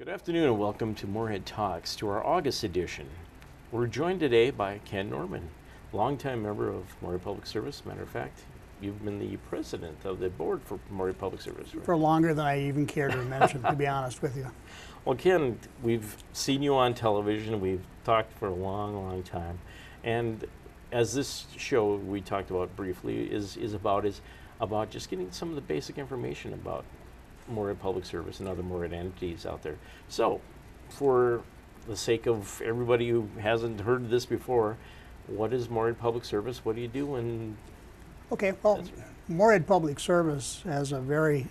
Good afternoon and welcome to Moorhead Talks, to our August edition. We're joined today by Ken Norman, longtime member of Moorhead Public Service. Matter of fact, you've been the president of the board for Moorhead Public Service. Right? For longer than I even care to mention, to be honest with you. Well, Ken, we've seen you on television. We've talked for a long, long time. And as this show we talked about briefly is about just getting some of the basic information about Moorhead Public Service and other Moorhead entities out there. So, for the sake of everybody who hasn't heard this before, what is Moorhead Public Service? What do you do? And okay, well, Moorhead Public Service has a very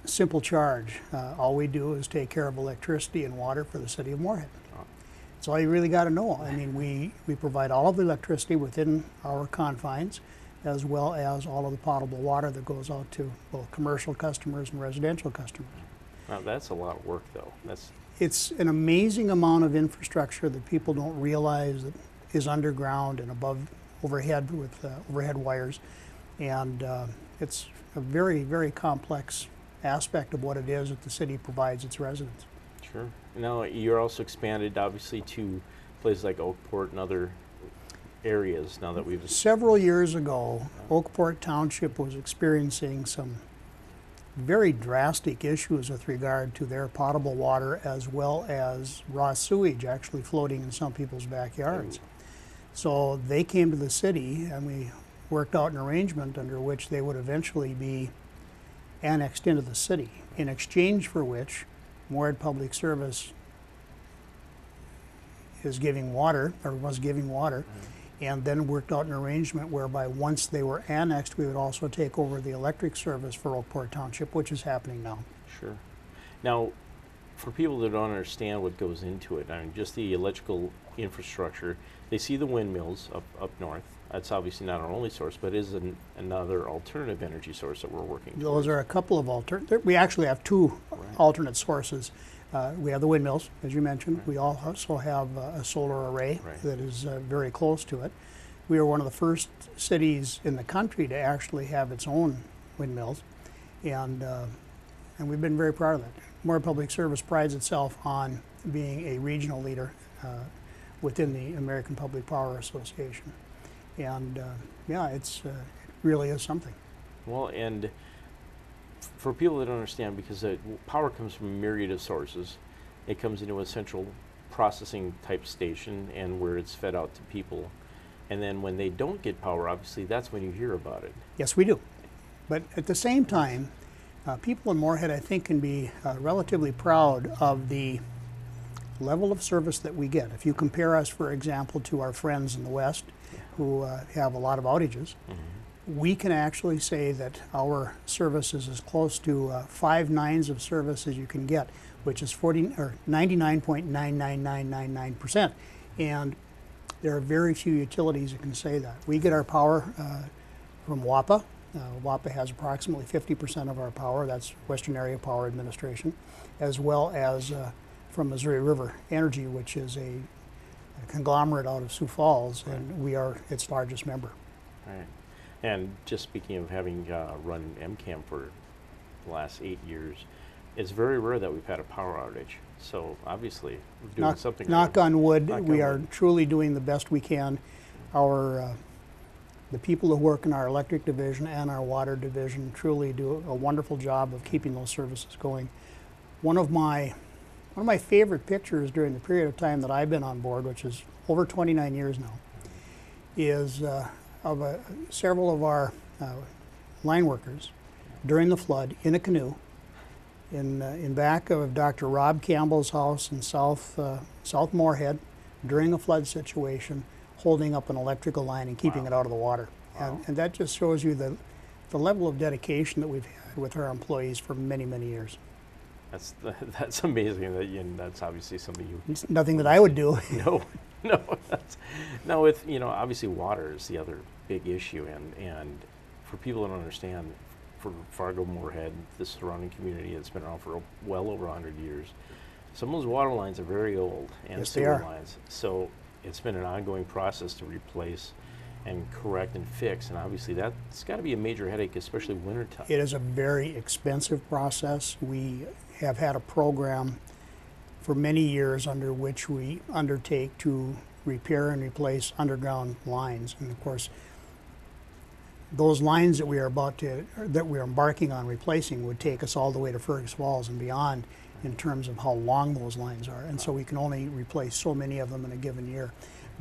simple charge. All we do is take care of electricity and water for the city of Moorhead. That's all you really got to know. I mean, we provide all of the electricity within our confines, as well as all of the potable water that goes out to both commercial customers and residential customers. Now that's a lot of work, though. It's an amazing amount of infrastructure that people don't realize that is underground and overhead with overhead wires, and it's a very, very complex aspect of what it is that the city provides its residents. Sure. Now you're also expanded, obviously, to places like Oakport and other areas now that we've... Several years ago, Oakport Township was experiencing some very drastic issues with regard to their potable water, as well as raw sewage actually floating in some people's backyards. Ooh. So they came to the city and we worked out an arrangement under which they would eventually be annexed into the city, in exchange for which Moorhead Public Service is giving water, or was giving water. And then worked out an arrangement whereby once they were annexed, we would also take over the electric service for Oakport Township, which is happening now. Sure. Now, for people that don't understand what goes into it, I mean, just the electrical infrastructure, they see the windmills up north. That's obviously not our only source, but is another alternative energy source that we're working towards. Those are a couple of we actually have two alternate sources. We have the windmills, as you mentioned. Right. We also have a solar array that is very close to it. We are one of the first cities in the country to actually have its own windmills, and we've been very proud of that. Moorhead Public Service prides itself on being a regional leader within the American Public Power Association, and yeah, it really is something. Well, and for people that don't understand, because power comes from a myriad of sources, it comes into a central processing type station and where it's fed out to people. And then when they don't get power, obviously, that's when you hear about it. Yes, we do. But at the same time, people in Moorhead, I think, can be relatively proud of the level of service that we get. If you compare us, for example, to our friends in the West who have a lot of outages, we can actually say that our service is as close to 5 nines of service as you can get, which is 99.99999%. And there are very few utilities that can say that. We get our power from WAPA. WAPA has approximately 50% of our power. That's Western Area Power Administration, as well as from Missouri River Energy, which is a conglomerate out of Sioux Falls, and we are its largest member. Right. And just speaking of having run MCAM for the last 8 years, it's very rare that we've had a power outage. So obviously, we're doing something. Knock on wood, we are truly doing the best we can. The people who work in our electric division and our water division truly do a wonderful job of keeping those services going. One of my favorite pictures during the period of time that I've been on board, which is over 29 years now, is of several of our line workers during the flood in a canoe in back of Dr. Rob Campbell's house in South Moorhead during a flood situation, holding up an electrical line and keeping it out of the water. And that just shows you the level of dedication that we've had with our employees for many, many years. That's amazing. That's obviously something you... It's nothing that I would do. No. Now with, obviously water is the other big issue, and for people that don't understand, for Fargo, Moorhead, the surrounding community that's been around for well over 100 years, some of those water lines are very old, and sewer lines. So it's been an ongoing process to replace and correct and fix, and obviously that's got to be a major headache, especially wintertime. It is a very expensive process. We have had a program for many years under which we undertake to repair and replace underground lines. And of course, those lines that we are embarking on replacing would take us all the way to Fergus Falls and beyond in terms of how long those lines are. And so we can only replace so many of them in a given year.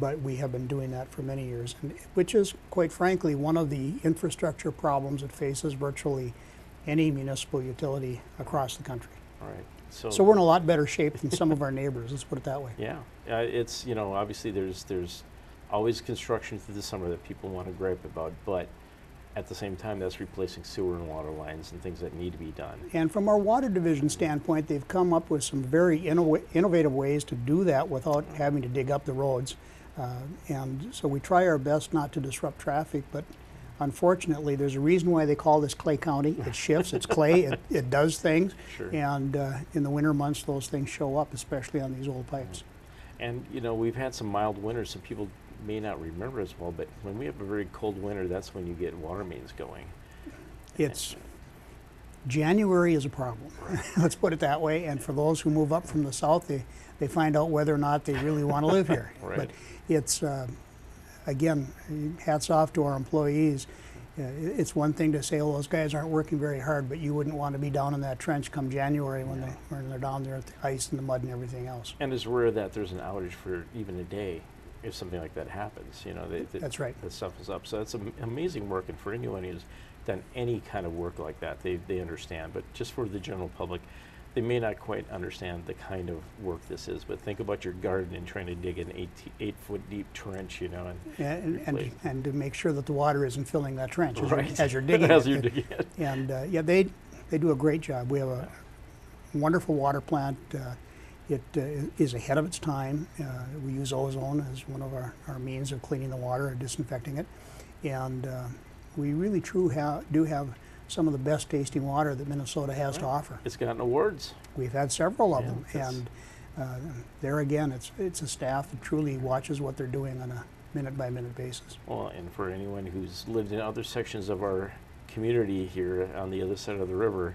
But we have been doing that for many years, and which is, quite frankly, one of the infrastructure problems that faces virtually any municipal utility across the country. All right. So we're in a lot better shape than some of our neighbors, let's put it that way. Yeah, it's, you know, obviously there's always construction through the summer that people want to gripe about, but at the same time, that's replacing sewer and water lines and things that need to be done. And from our water division standpoint, they've come up with some very innovative ways to do that without having to dig up the roads. And so we try our best not to disrupt traffic, but unfortunately, there's a reason why they call this Clay County. It shifts, it's clay, it does things. Sure. And in the winter months, those things show up, especially on these old pipes. And, you know, we've had some mild winters, so people may not remember as well, but when we have a very cold winter, that's when you get water mains going. It's January is a problem. Let's put it that way. And for those who move up from the south, they find out whether or not they really want to live here. Right. But it's, again, hats off to our employees. It's one thing to say, well, those guys aren't working very hard, but you wouldn't want to be down in that trench come January when they're down there at the ice and the mud and everything else. And it's rare that there's an outage for even a day if something like that happens. You know, That's right. The stuff is up. So it's amazing work, and for anyone who's done any kind of work like that, they understand. But just for the general public, they may not quite understand the kind of work this is. But think about your garden and trying to dig an 8-foot deep trench, you know, and to make sure that the water isn't filling that trench right. as you're digging as it. you're digging it. And yeah, they do a great job. We have a wonderful water plant. It is ahead of its time. We use ozone as one of our means of cleaning the water and disinfecting it. And we really do have some of the best tasting water that Minnesota has to offer. It's gotten awards. We've had several of them. And there again, it's a staff that truly watches what they're doing on a minute-by-minute basis. Well, and for anyone who's lived in other sections of our community here on the other side of the river,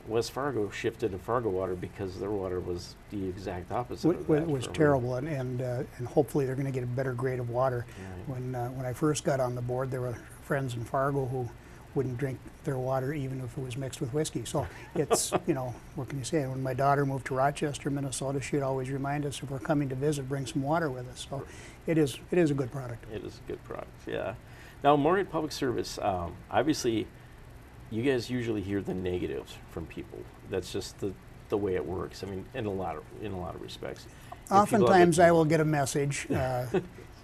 West Fargo shifted to Fargo water because their water was the exact opposite of that. It was terrible, and hopefully they're going to get a better grade of water. Right. When I first got on the board, there were friends in Fargo who wouldn't drink their water even if it was mixed with whiskey. So it's, you know, what can you say? When my daughter moved to Rochester, Minnesota, she'd always remind us if we're coming to visit, bring some water with us. So it is a good product. It is a good product, yeah. Now, Moorhead Public Service, obviously, you guys usually hear the negatives from people. That's just the way it works. I mean, in a lot of respects. Oftentimes, I will get a message.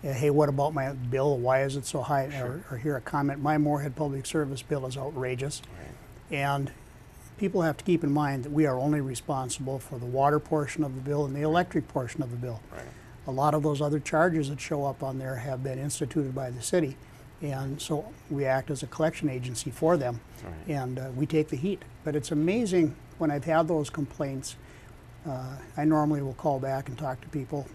Hey, what about my bill? Why is it so high? Sure. Or hear a comment, my Moorhead Public Service bill is outrageous. Right. And people have to keep in mind that we are only responsible for the water portion of the bill and the electric portion of the bill. Right. A lot of those other charges that show up on there have been instituted by the city, and so we act as a collection agency for them. Right. And we take the heat. But it's amazing when I've had those complaints, I normally will call back and talk to people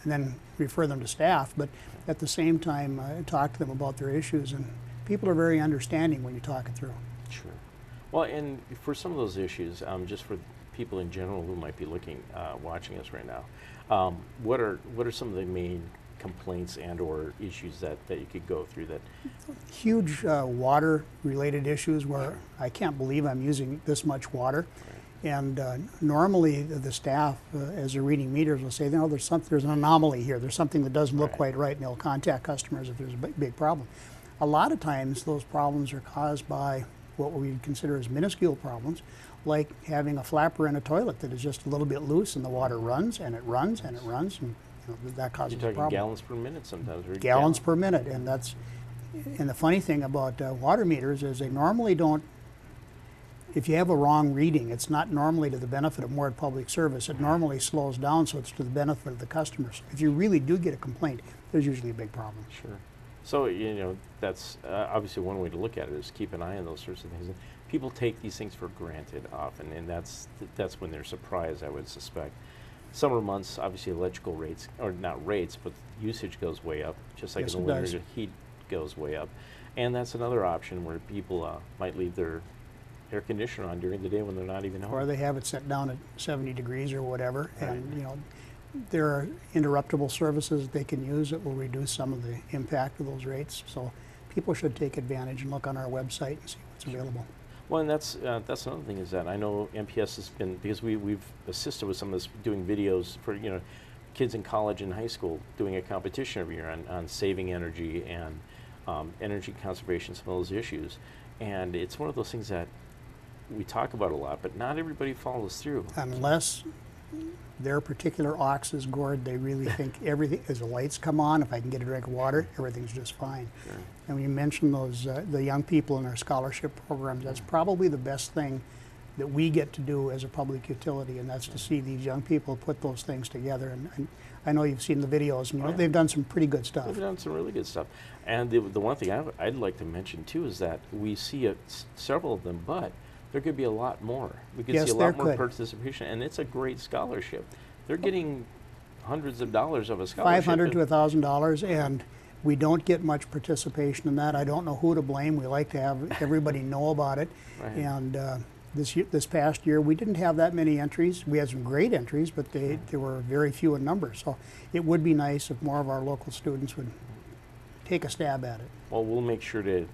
and then refer them to staff, but at the same time talk to them about their issues, and people are very understanding when you talk it through. Sure. Well, and for some of those issues, just for people in general who might be watching us right now, what are some of the main complaints and or issues that you could go through? That huge water related issues where I can't believe I'm using this much water. Right. And normally the staff, as they're reading meters, will say, you know, there's an anomaly here. There's something that doesn't look quite right, and they'll contact customers if there's a big problem. A lot of times those problems are caused by what we would consider as minuscule problems, like having a flapper in a toilet that is just a little bit loose and the water runs and it runs and it runs, and you know, that causes a problem. You're talking gallons per minute sometimes. Or gallons per minute, and the funny thing about water meters is they normally don't. If you have a wrong reading, it's not normally to the benefit of Moorhead Public Service. It normally slows down, so it's to the benefit of the customers. If you really do get a complaint, there's usually a big problem. Sure. So, you know, that's obviously one way to look at it is keep an eye on those sorts of things. People take these things for granted often, and that's when they're surprised, I would suspect. Summer months, obviously electrical rates, or not rates, but usage goes way up, just like in the winter, the heat goes way up. And that's another option where people might leave their air conditioner on during the day when they're not even home. Or they have it set down at 70 degrees or whatever, Right. and you know, there are interruptible services that they can use that will reduce some of the impact of those rates. So people should take advantage and look on our website and see what's available. Well, and that's another thing is that I know MPS has been, because we've assisted with some of this, doing videos for, you know, kids in college and high school, doing a competition every year on saving energy and energy conservation, some of those issues. And it's one of those things that we talk about a lot, but not everybody follows through. Unless their particular ox is gored, they really think everything, as the lights come on, if I can get a drink of water, everything's just fine. Sure. And when you mention those, the young people in our scholarship programs, that's probably the best thing that we get to do as a public utility, and that's to see these young people put those things together. And I know you've seen the videos, and you know, they've done some pretty good stuff. They've done some really good stuff. And the one thing I'd like to mention too is that we see several of them, but there could be a lot more. We could Yes, see a there lot more could. participation, and it's a great scholarship. They're getting hundreds of dollars of a scholarship. $500 to $1,000, and we don't get much participation in that. I don't know who to blame. We like to have everybody know about it. Right. And this past year, we didn't have that many entries. We had some great entries, but they were very few in number. So it would be nice if more of our local students would take a stab at it. Well, we'll make sure to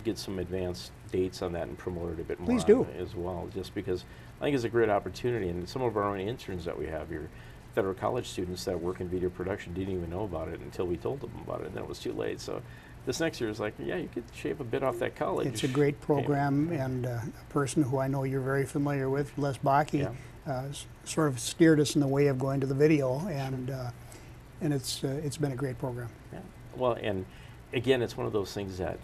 get some advanced dates on that and promote it a bit more Please do. as well, just because I think it's a great opportunity. And some of our own interns that we have here, federal college students that work in video production, didn't even know about it until we told them about it, and then it was too late. So this next year is like, yeah, you could shave a bit off that college. It's a great program, and a person who I know you're very familiar with, Les Bakke, sort of steered us in the way of going to the video, and it's been a great program. Yeah. Well, and again, it's one of those things that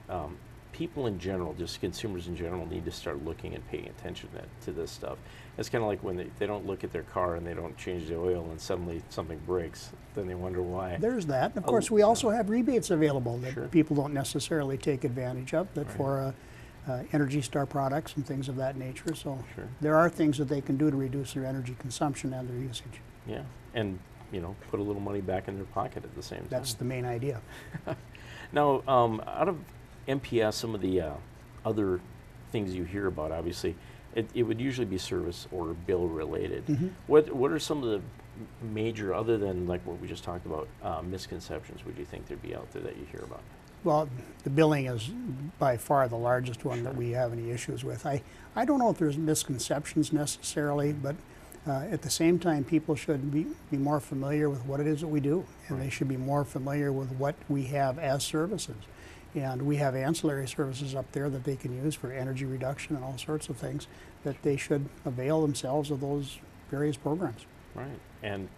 people in general, just consumers in general, need to start looking and paying attention to this stuff. It's kind of like when they don't look at their car and they don't change the oil and suddenly something breaks, then they wonder why. There's that. Of course, we also have rebates available that Sure. people don't necessarily take advantage of, that Right. for Energy Star products and things of that nature. So Sure. there are things that they can do to reduce their energy consumption and their usage. Yeah, and you know, put a little money back in their pocket at the same time. That's the main idea. Now, out of MPS, some of the other things you hear about, obviously, it would usually be service or bill related. Mhm. What are some of the major, other than like what we just talked about, misconceptions would you think there'd be out there that you hear about? Well, the billing is by far the largest one that we have any issues with. I don't know if there's misconceptions necessarily, but at the same time, people should be more familiar with what it is that we do, and Right. they should be more familiar with what we have as services. And we have ancillary services up there that they can use for energy reduction and all sorts of things, that they should avail themselves of those various programs. Right, and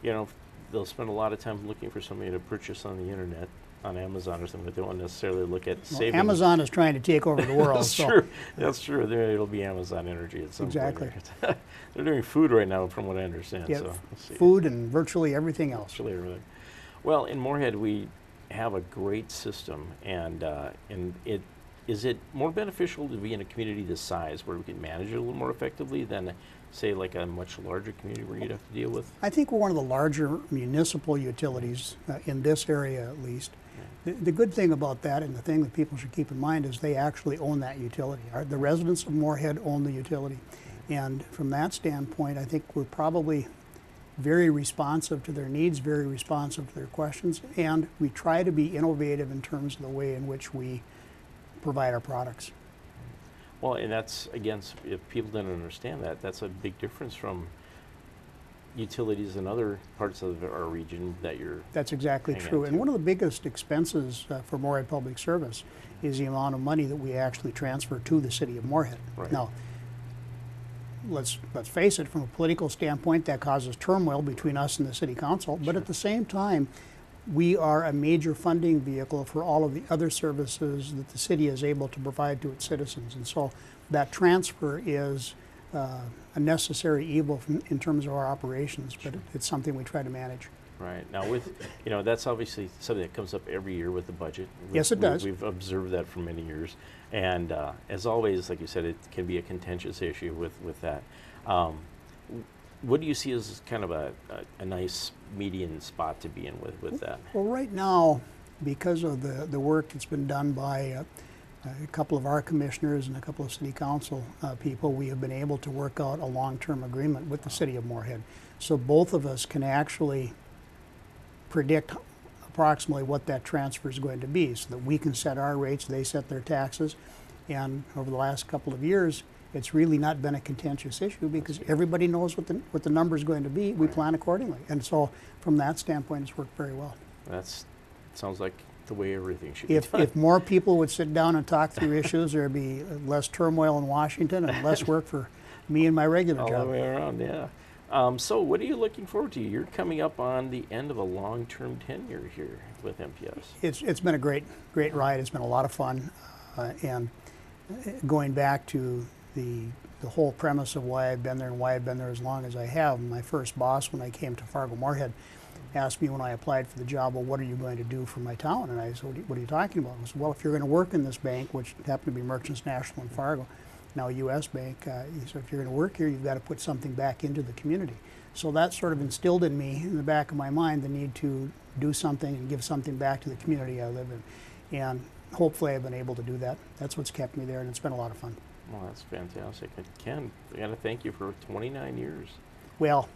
you know, they'll spend a lot of time looking for somebody to purchase on the internet, on Amazon or something, but they won't necessarily look at Well, savings. Amazon is trying to take over the world. That's so true. That's true. It'll be Amazon Energy at some Exactly. point. They're doing food right now, from what I understand. Yeah, So let's see. food and virtually everything else. Actually, everything. Well, in Moorhead, we have a great system, and is it more beneficial to be in a community this size, where we can manage it a little more effectively than, say, like a much larger community where you'd have to deal with? I think we're one of the larger municipal utilities in this area, at least. The good thing about that, and the thing that people should keep in mind, is they actually own that utility. The residents of Moorhead own the utility. And from that standpoint, I think we're probably very responsive to their needs, very responsive to their questions, and we try to be innovative in terms of the way in which we provide our products. Well, and that's, again, if people didn't understand that, that's a big difference from utilities in other parts of our region that you're... That's exactly hang on true. And to. one of the biggest expenses for Moorhead Public Service is the amount of money that we actually transfer to the city of Moorhead. Right. Now, let's face it, from a political standpoint, that causes turmoil between us and the city council. But Sure. at the same time, we are a major funding vehicle for all of the other services that the city is able to provide to its citizens. And so that transfer is a necessary evil in terms of our operations, but it's something we try to manage. Right. Now, with, you know, that's obviously something that comes up every year with the budget. Yes, it does. We've observed that for many years. And as always, like you said, it can be a contentious issue with that. What do you see as kind of a nice median spot to be in with that? Well, right now, because of the work that's been done by a couple of our commissioners and a couple of city council people, we have been able to work out a long-term agreement with the city of Moorhead. So both of us can actually predict approximately what that transfer is going to be, so that we can set our rates, they set their taxes. And over the last couple of years, it's really not been a contentious issue because everybody knows what the number is going to be. We plan accordingly. And so from that standpoint, it's worked very well. Sounds like the way everything should be done. If more people would sit down and talk through issues, there'd be less turmoil in Washington and less work for me and my regular All job. the way around, yeah. So what are you looking forward to? You're coming up on the end of a long-term tenure here with MPS. It's been a great ride. It's been a lot of fun. And going back to the whole premise of why I've been there and why I've been there as long as I have, my first boss when I came to Fargo-Moorhead asked me when I applied for the job, well, what are you going to do for my town? And I said, what are you talking about? I said, well, if you're going to work in this bank, which happened to be Merchants National in Fargo, now U.S. Bank, he said, if you're going to work here, you've got to put something back into the community. So that sort of instilled in me, in the back of my mind, the need to do something and give something back to the community I live in. And hopefully I've been able to do that. That's what's kept me there, and it's been a lot of fun. Well, that's fantastic. Ken, I got to thank you for 29 years. Well,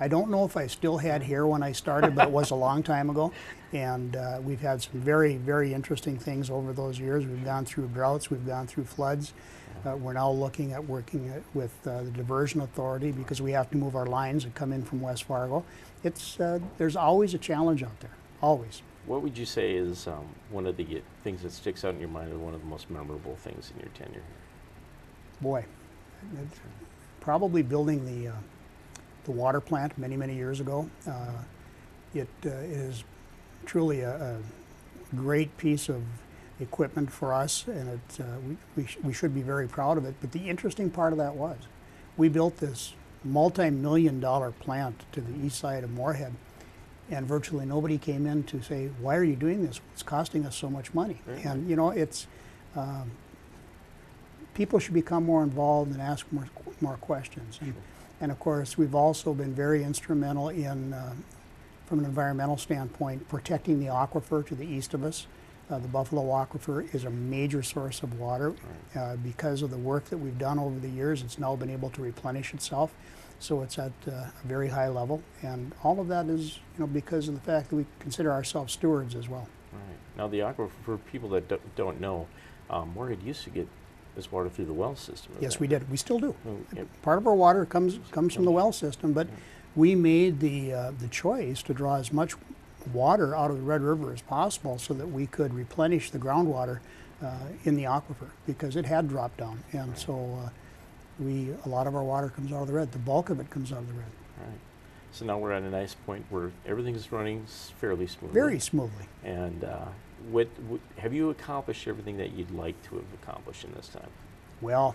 I don't know if I still had hair when I started, but it was a long time ago. And we've had some very, very interesting things over those years. We've gone through droughts, we've gone through floods. We're now looking at working with the Diversion Authority because we have to move our lines that come in from West Fargo. There's always a challenge out there, always. What would you say is one of the things that sticks out in your mind, or one of the most memorable things in your tenure here? Boy, probably building the water plant many years ago. It is truly a great piece of equipment for us, and we should be very proud of it. But the interesting part of that was we built this multi-million-dollar plant to the east side of Moorhead, and virtually nobody came in to say, why are you doing this? It's costing us so much money. Really? And you know, people should become more involved and ask more questions. And of course, we've also been very instrumental in, from an environmental standpoint, protecting the aquifer to the east of us. The Buffalo Aquifer is a major source of water. Because of the work that we've done over the years, it's now been able to replenish itself. So it's at a very high level. And all of that is, because of the fact that we consider ourselves stewards as well. Right. Now, the aquifer, for people that don't know, Moorhead used to get this water through the well system. Yes, we did. We still do. Yep. Part of our water comes from the well system, but we made the choice to draw as much water out of the Red River as possible so that we could replenish the groundwater in the aquifer because it had dropped down. And so a lot of our water comes out of the Red. The bulk of it comes out of the Red. Right. So now we're at a nice point where everything's running fairly smoothly. Very smoothly. And have you accomplished everything that you'd like to have accomplished in this time? Well,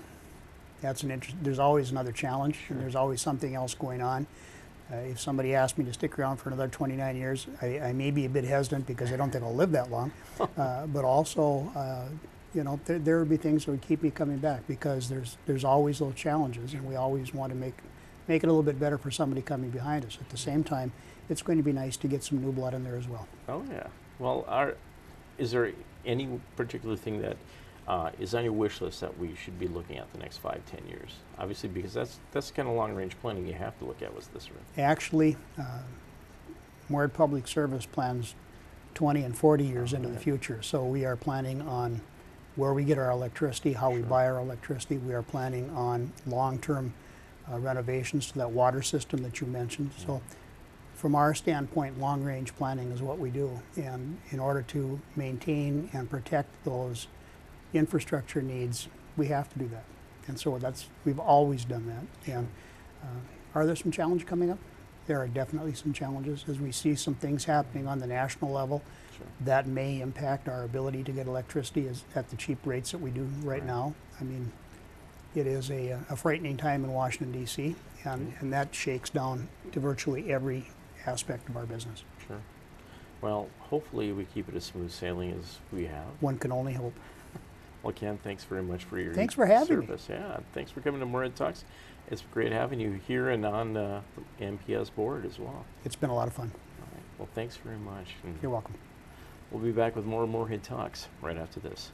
that's there's always another challenge, Sure. and there's always something else going on. If somebody asked me to stick around for another 29 years, I may be a bit hesitant because I don't think I'll live that long. But also, there would be things that would keep me coming back because there's always those challenges, and we always want to make it a little bit better for somebody coming behind us. At the same time, it's going to be nice to get some new blood in there as well. Oh yeah. Well, is there any particular thing that is on your wish list that we should be looking at the next 5-10 years? Obviously, because that's kind of long-range planning you have to look at with this. Actually, Moorhead Public Service plans 20 and 40 years into the future. So we are planning on where we get our electricity, how we buy our electricity. We are planning on long-term renovations to that water system that you mentioned. So from our standpoint, long-range planning is what we do. And in order to maintain and protect those infrastructure needs, we have to do that. And so we've always done that. And are there some challenges coming up? There are definitely some challenges as we see some things happening on the national level that may impact our ability to get electricity at the cheap rates that we do right now. I mean, it is a frightening time in Washington, D.C., and that shakes down to virtually every aspect of our business. Sure. Well, hopefully we keep it as smooth sailing as we have. One can only hope. Well, Ken, thanks very much for your Thanks for having me. Yeah, thanks for coming to Moorhead Talks. It's great having you here and on the MPS board as well. It's been a lot of fun. All right. Well, thanks very much. You're welcome. We'll be back with more Moorhead Talks right after this.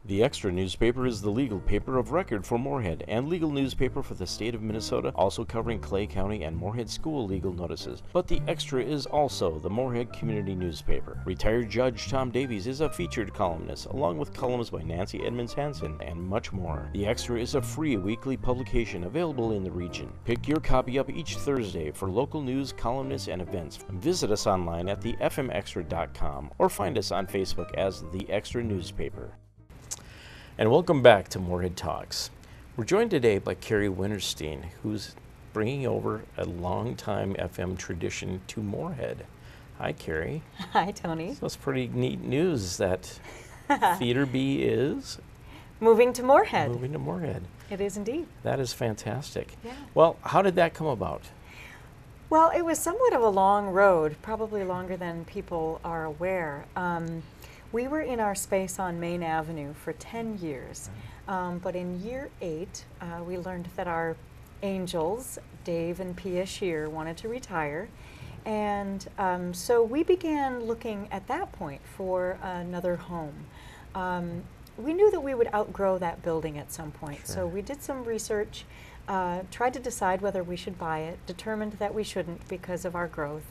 The Extra newspaper is the legal paper of record for Moorhead and legal newspaper for the state of Minnesota, also covering Clay County and Moorhead school legal notices. But the Extra is also the Moorhead community newspaper. Retired Judge Tom Davies is a featured columnist, along with columns by Nancy Edmonds Hansen and much more. The Extra is a free weekly publication available in the region. Pick your copy up each Thursday for local news, columnists, and events. Visit us online at thefmextra.com or find us on Facebook as The Extra Newspaper. And welcome back to Moorhead Talks. We're joined today by Carrie Winterstein, who's bringing over a long-time FM tradition to Moorhead. Hi, Carrie. Hi, Tony. So it's pretty neat news that Theater B is moving to Moorhead. moving to Moorhead. It is indeed. That is fantastic. Yeah. Well, how did that come about? Well, it was somewhat of a long road, probably longer than people are aware. We were in our space on Main Avenue for 10 years, but in year 8, we learned that our angels, Dave and Pia Shear, wanted to retire. And so we began looking at that point for another home. We knew that we would outgrow that building at some point, so we did some research, tried to decide whether we should buy it, determined that we shouldn't because of our growth,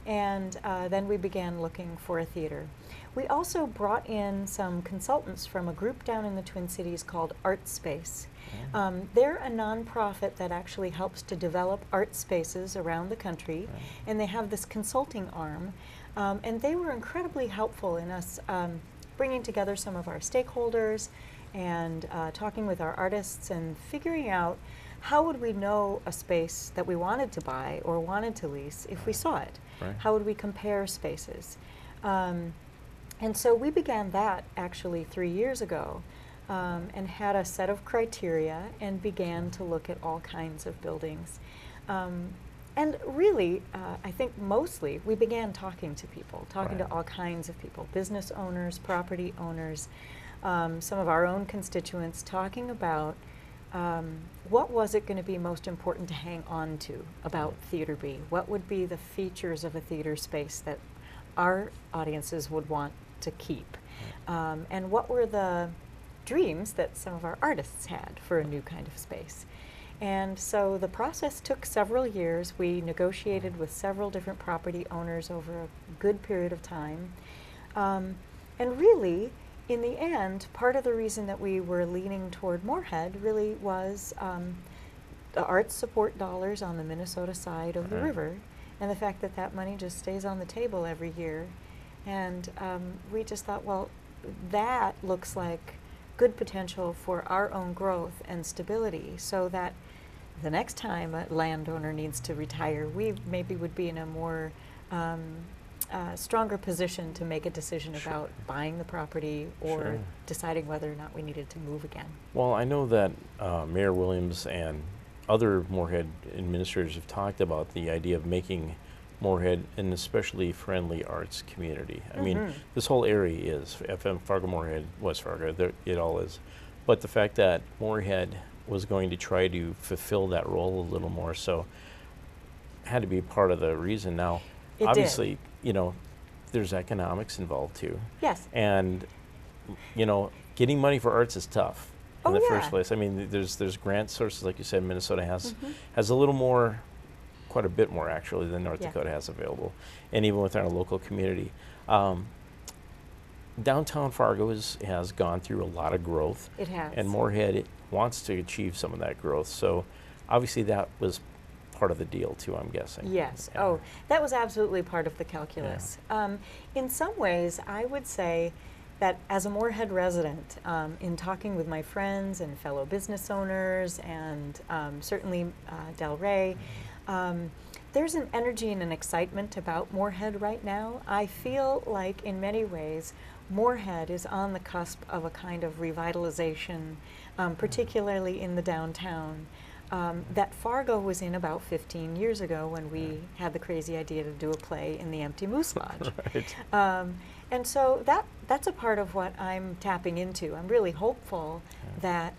and then we began looking for a theater. We also brought in some consultants from a group down in the Twin Cities called Art Space. They're a nonprofit that actually helps to develop art spaces around the country, and they have this consulting arm, and they were incredibly helpful in us bringing together some of our stakeholders and talking with our artists and figuring out how would we know a space that we wanted to buy or wanted to lease if we saw it? How would we compare spaces? And so we began that actually 3 years ago and had a set of criteria and began to look at all kinds of buildings. And really, I think mostly we began talking to people, talking to all kinds of people, business owners, property owners, some of our own constituents, talking about what was it going to be most important to hang on to about Theater B? What would be the features of a theater space that our audiences would want to keep? And what were the dreams that some of our artists had for a new kind of space? And so the process took several years. We negotiated with several different property owners over a good period of time. And really, in the end, part of the reason that we were leaning toward Moorhead really was the arts support dollars on the Minnesota side of the river, and the fact that that money just stays on the table every year. And we just thought, well, that looks like good potential for our own growth and stability, so that the next time a landowner needs to retire, we maybe would be in a more stronger position to make a decision about buying the property or deciding whether or not we needed to move again. Well, I know that Mayor Williams and other Moorhead administrators have talked about the idea of making Moorhead an especially friendly arts community. I mean, this whole area is FM, Fargo, Moorhead, West Fargo, it all is. But the fact that Moorhead was going to try to fulfill that role a little more, so had to be part of the reason. Now, obviously, you know, there's economics involved too. Yes. And, you know, getting money for arts is tough in the first place. I mean, there's grant sources, like you said, Minnesota has a little more, quite a bit more actually than North Dakota has available, and even within our local community. Downtown Fargo has gone through a lot of growth. It has. And Moorhead wants to achieve some of that growth. So obviously that was part of the deal too, I'm guessing. Yes. Oh, that was absolutely part of the calculus. In some ways, I would say that as a Moorhead resident, in talking with my friends and fellow business owners and certainly Del Rey, there's an energy and an excitement about Moorhead right now. I feel like in many ways Moorhead is on the cusp of a kind of revitalization, particularly in the downtown, that Fargo was in about 15 years ago when we had the crazy idea to do a play in the Empty Moose Lodge. And so that's a part of what I'm tapping into. I'm really hopeful that,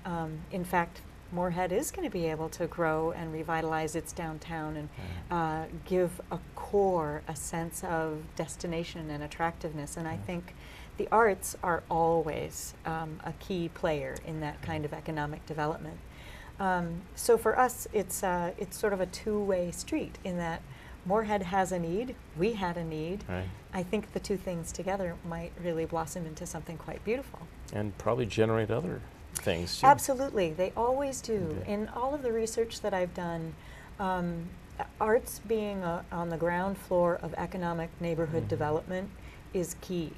in fact, Moorhead is going to be able to grow and revitalize its downtown and give a core, a sense of destination and attractiveness. And I think the arts are always a key player in that kind of economic development. So for us, it's sort of a two-way street in that Moorhead has a need, we had a need. Right. I think the two things together might really blossom into something quite beautiful. And probably generate other things too. Absolutely, they always do. Okay. In all of the research that I've done, arts being on the ground floor of economic neighborhood development is key.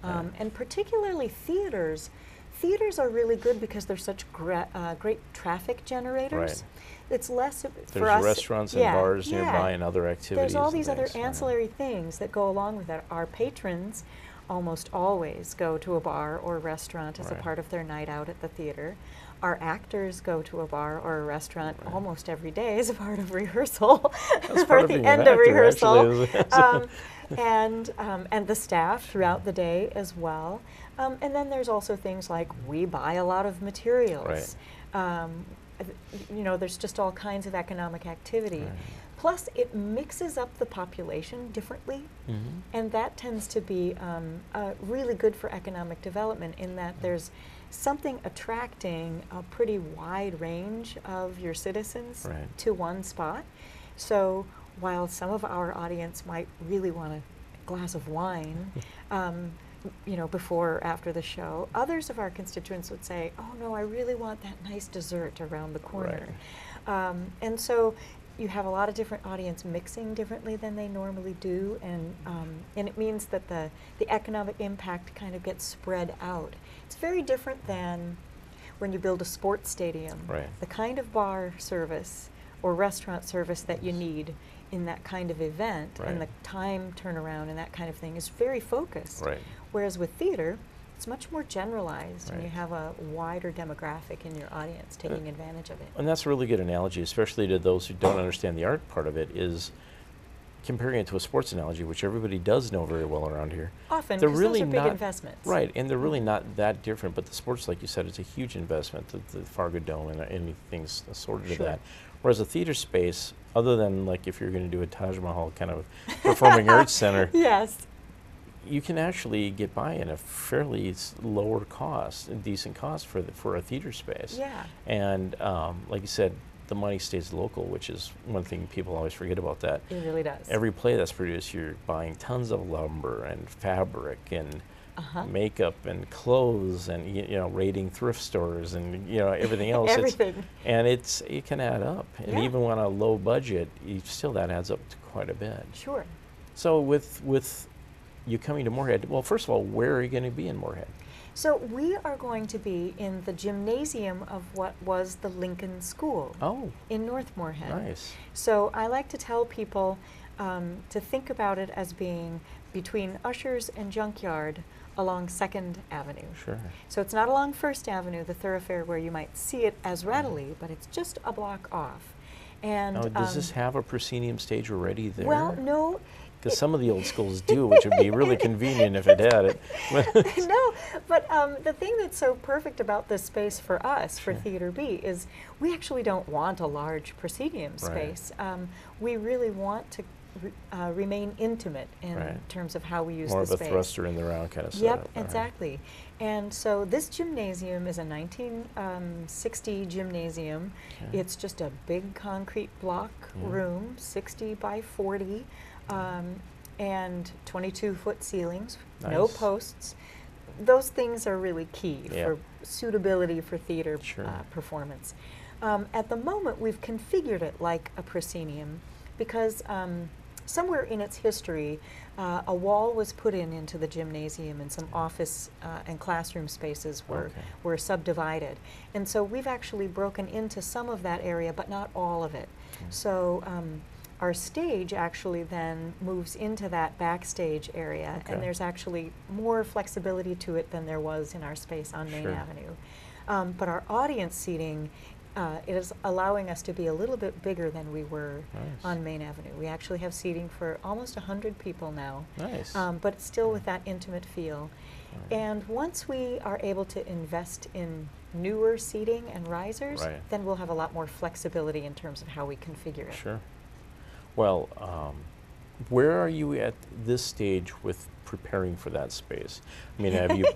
Right. And particularly theaters. Theaters are really good because they're such great traffic generators. Right. It's less for There's us. restaurants and bars nearby and other activities. There's all these and other things, ancillary things that go along with it. Our patrons almost always go to a bar or restaurant as a Right. part of their night out at the theater. Our actors go to a bar or a restaurant Right. almost every day as a part of rehearsal, That's or part at of the being end an of actor, rehearsal. actually, And the staff throughout the day as well. And then there's also things like we buy a lot of materials. You know, there's just all kinds of economic activity. Right. Plus, it mixes up the population differently, Mhm. and that tends to be really good for economic development in that there's something attracting a pretty wide range of your citizens Right. to one spot. So while some of our audience might really want a glass of wine, you know, before or after the show, others of our constituents would say, "Oh no, I really want that nice dessert around the corner." And so you have a lot of different audience mixing differently than they normally do, and it means that the economic impact kind of gets spread out. It's very different than when you build a sports stadium. Right. The kind of bar service or restaurant service that you need in that kind of event and the Right. time turnaround and that kind of thing is very focused. Right. Whereas with theater, it's much more generalized, and you Right. have a wider demographic in your audience taking advantage of it. And that's a really good analogy, especially to those who don't understand the art part of it, is comparing it to a sports analogy, which everybody does know very well around here. Often, They're because really those are big not- investments. Right, and they're really not that different, but the sports, like you said, it's a huge investment, the Fargo Dome and anything assorted to Sure. that. Whereas a theater space, other than like if you're going to do a Taj Mahal kind of performing arts center, Yes. you can actually get by in a fairly lower cost, a decent cost for a theater space. Yeah. And like you said, the money stays local, which is one thing people always forget about that. It really does. Every play that's produced, you're buying tons of lumber and fabric and makeup and clothes and you know, raiding thrift stores and you know everything else. Everything. And it can add up. And Yeah. even on a low budget, still that adds up to quite a bit. Sure. So with you coming to Moorhead, well, first of all, where are you going to be in Moorhead? So we are going to be in the gymnasium of what was the Lincoln School Oh, in North Moorhead. nice. So I like to tell people to think about it as being between Ushers and Junkyard along 2nd Avenue. Sure. So it's not along 1st Avenue, the thoroughfare where you might see it as readily, but it's just a block off. And Now, does this have a proscenium stage already there? well, no. Because some of the old schools do, which would be really convenient if it had it. No, but the thing that's so perfect about this space for us, for Sure. Theater B, is we actually don't want a large proscenium Right. space. We really want to remain intimate in Right. terms of how we use More the of a space. thruster in the round kind of Yep, setup. exactly. And so this gymnasium is a 1960 gymnasium. Okay. It's just a big concrete block Yeah. room, 60 by 40, and 22-foot ceilings, no Nice. posts. Those things are really key Yeah. for suitability for theater Sure. performance. At the moment, we've configured it like a proscenium because somewhere in its history, a wall was put into the gymnasium, and some office and classroom spaces Okay. were subdivided. And so we've actually broken into some of that area, but not all of it. So our stage actually then moves into that backstage area, Okay. and there's actually more flexibility to it than there was in our space on Main Sure. Avenue. But our audience seating is allowing us to be a little bit bigger than we were Nice. on Main Avenue. We actually have seating for almost 100 people now, Nice. but it's still with that intimate feel. Right. And once we are able to invest in newer seating and risers, Right. then we'll have a lot more flexibility in terms of how we configure it. Sure. Well, where are you at this stage with preparing for that space? I mean, have you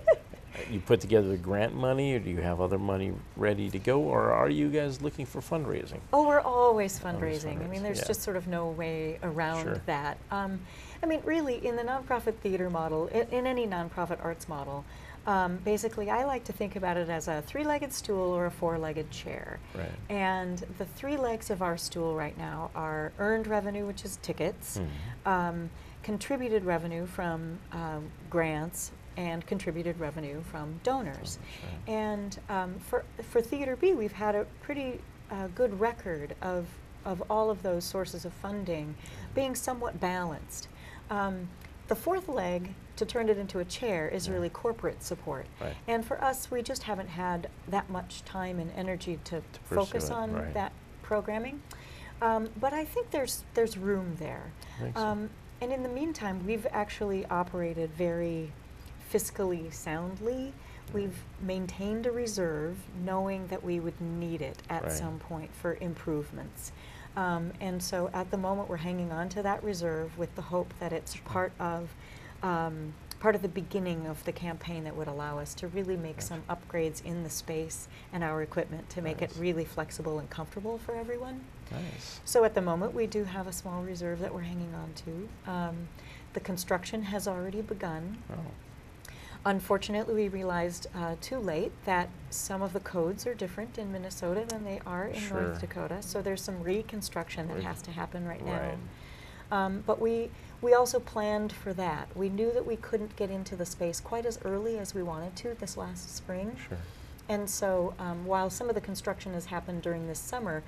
you put together the grant money, or do you have other money ready to go, or are you guys looking for fundraising? Oh, we're always Always fundraising. I mean, fundraising, there's yeah. just sort of no way around Sure. that. I mean, really, in the nonprofit theater model, in any nonprofit arts model, basically, I like to think about it as a three-legged stool or a four-legged chair. Right. And the three legs of our stool right now are earned revenue, which is tickets, contributed revenue from grants, and contributed revenue from donors. Right. And for Theater B, we've had a pretty good record of all of those sources of funding being somewhat balanced. The fourth leg, to turn it into a chair, is really corporate support. Right. And for us, we just haven't had that much time and energy to focus pursue it, on right. that programming. But I think there's room there. Thanks. And in the meantime, we've actually operated very fiscally soundly. We've maintained a reserve, knowing that we would need it at Right. some point for improvements. And so at the moment, we're hanging on to that reserve with the hope that it's part of the beginning of the campaign that would allow us to really make some upgrades in the space and our equipment to make it Nice. really flexible and comfortable for everyone. Nice. So at the moment, we do have a small reserve that we're hanging on to. The construction has already begun. Oh. Unfortunately, we realized too late that some of the codes are different in Minnesota than they are in Sure. North Dakota. So there's some reconstruction that has to happen right now. Right. But we also planned for that. We knew that we couldn't get into the space quite as early as we wanted to this last spring. Sure. And so while some of the construction has happened during this summer,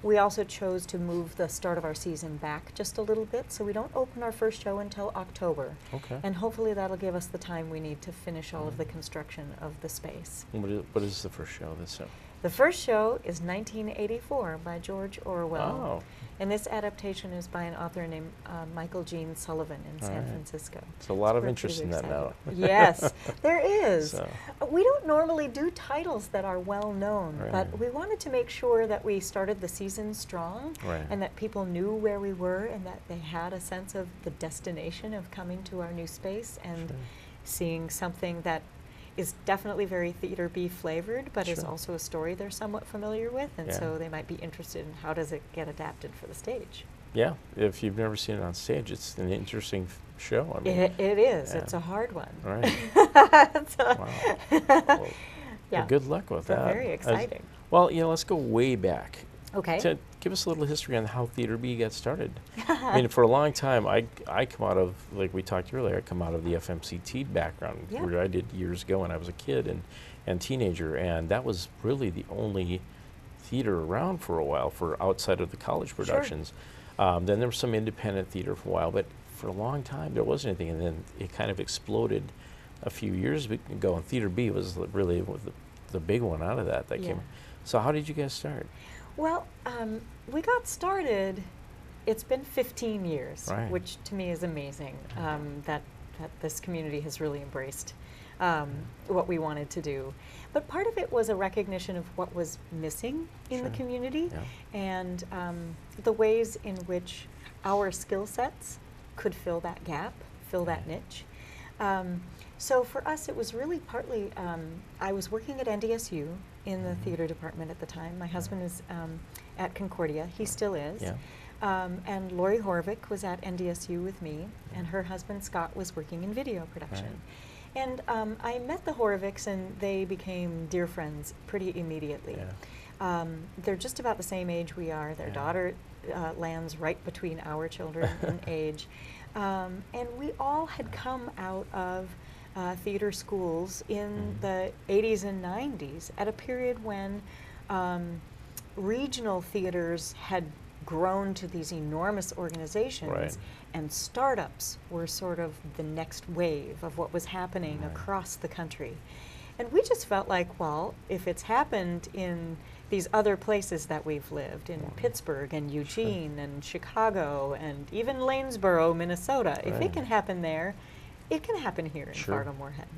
we also chose to move the start of our season back just a little bit, so we don't open our first show until October. Okay. And hopefully that'll give us the time we need to finish all of the construction of the space. What is the first show that's up? The first show is 1984 by George Orwell. Oh. And this adaptation is by an author named Michael Gene Sullivan in San Alright. Francisco. So a lot of We're interest in pretty that now. excited. Yes, there is. So. We don't normally do titles that are well known, Right. but we wanted to make sure that we started the season strong Right. and that people knew where we were and that they had a sense of the destination of coming to our new space and Sure. seeing something that is definitely very Theater B flavored, but is Sure. also a story they're somewhat familiar with, and Yeah. so they might be interested in how does it get adapted for the stage. Yeah, if you've never seen it on stage, it's an interesting show. I mean, It is. yeah. It's a hard one. Right. So- Wow. Well, Yeah. well, good luck with that. Very exciting. Well, let's go way back. Okay. To give us a little history on how Theater B got started. I mean, for a long time, I come out of, like we talked earlier, I come out of the FMCT background, Yeah. where I did years ago when I was a kid and teenager, and that was really the only theater around for a while for outside of the college productions. Then there was some independent theater for a while, but for a long time there wasn't anything, and then it kind of exploded a few years ago, and Theater B was really the big one out of that Yeah. came. So how did you guys start? Well, we got started, it's been 15 years, Right. which to me is amazing, that this community has really embraced what we wanted to do. But part of it was a recognition of what was missing in the Sure. community Yeah. and the ways in which our skill sets could fill that gap, fill that niche. So for us, it was really partly, I was working at NDSU in the theater department at the time. My husband is at Concordia. He still is. Yeah. And Lori Horvick was at NDSU with me, and her husband Scott was working in video production. And I met the Horvicks, and they became dear friends pretty immediately. Yeah. They're just about the same age we are. Their Yeah. daughter lands right between our children in age. And we all had come out of theater schools in the 80s and 90s at a period when regional theaters had grown to these enormous organizations, Right. and startups were sort of the next wave of what was happening Right. across the country. And we just felt like, well, if it's happened in these other places that we've lived, in Pittsburgh and Eugene and Chicago and even Lanesboro, Minnesota, if Right. it can happen there, it can happen here in Sure. Fargo-Moorhead.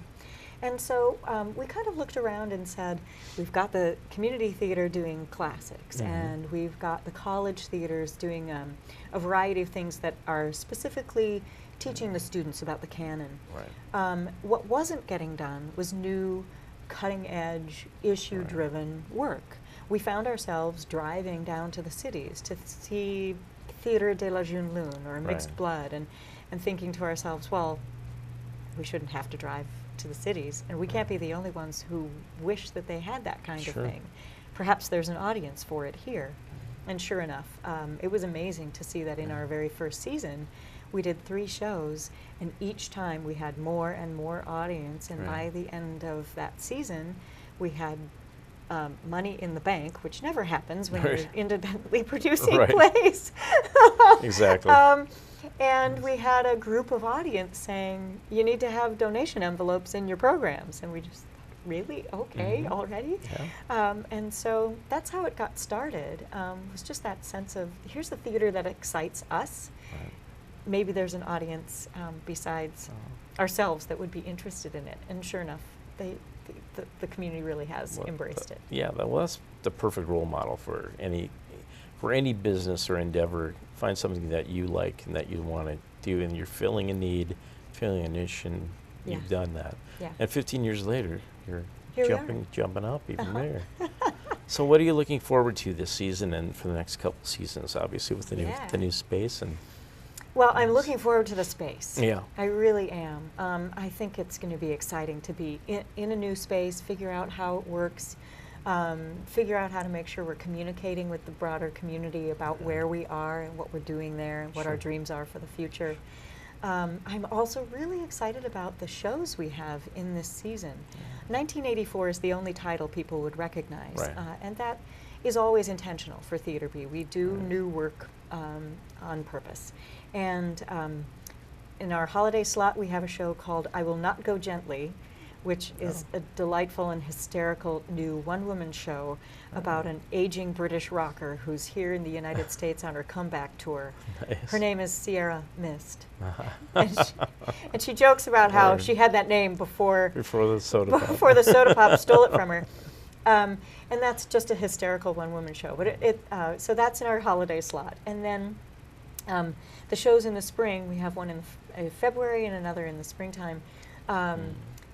And so we kind of looked around and said, we've got the community theater doing classics, and we've got the college theaters doing a variety of things that are specifically teaching the students about the canon. Right. What wasn't getting done was new, cutting-edge, issue-driven work. We found ourselves driving down to the cities to see Theatre de la Jeune Lune or Mixed Blood, and thinking to ourselves, well, we shouldn't have to drive to the cities, and we can't be the only ones who wish that they had that kind of thing. Perhaps there's an audience for it here. And sure enough, it was amazing to see that in our very first season, we did 3 shows, and each time we had more and more audience, and by the end of that season, we had money in the bank, which never happens when you're independently producing plays. Exactly. And we had a group of audience saying, you need to have donation envelopes in your programs. And we just thought, really? Okay, already? Yeah. And so that's how it got started. It was just that sense of, here's the theater that excites us. Right. Maybe there's an audience besides ourselves that would be interested in it. And sure enough, the community really has embraced it. Yeah, well, that's the perfect role model for any business or endeavor. Find something that you like and that you want to do, and you're filling a need, filling a niche, and you've done that. Yeah. And 15 years later, you're jumping up even there. So, what are you looking forward to this season and for the next couple seasons? Obviously, with the new space and. Well, I'm looking forward to the space. Yeah. I really am. I think it's going to be exciting to be in a new space, figure out how it works, figure out how to make sure we're communicating with the broader community about where we are and what we're doing there and what our dreams are for the future. I'm also really excited about the shows we have in this season. 1984 is the only title people would recognize, and that is always intentional for Theater B. We do new work on purpose. And in our holiday slot, we have a show called I Will Not Go Gently, which is a delightful and hysterical new one-woman show about an aging British rocker who's here in the United States on her comeback tour. Nice. Her name is Sierra Mist. And she jokes about how she had that name before the soda pop. Before the soda pop stole it from her. And that's just a hysterical one-woman show. But so that's in our holiday slot. And then the shows in the spring, we have one in February and another in the springtime.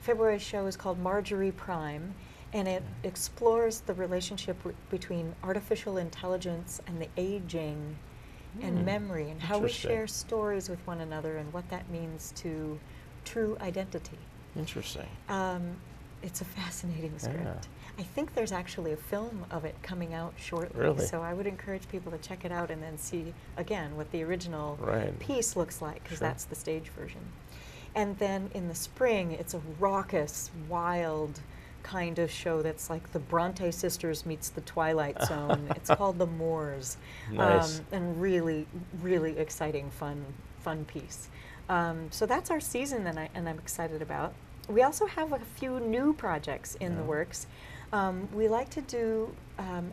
February's show is called Marjorie Prime, and it explores the relationship between artificial intelligence and the aging and memory, and how we share stories with one another and what that means to true identity. Interesting. It's a fascinating script. I think there's actually a film of it coming out shortly. Really? So I would encourage people to check it out and then see, again, what the original piece looks like, because that's the stage version. And then in the spring, it's a raucous, wild kind of show that's like the Bronte Sisters meets the Twilight Zone. It's called The Moors. Nice. And really, really exciting, fun piece. So that's our season, and I'm excited about. We also have a few new projects in the works. We like to do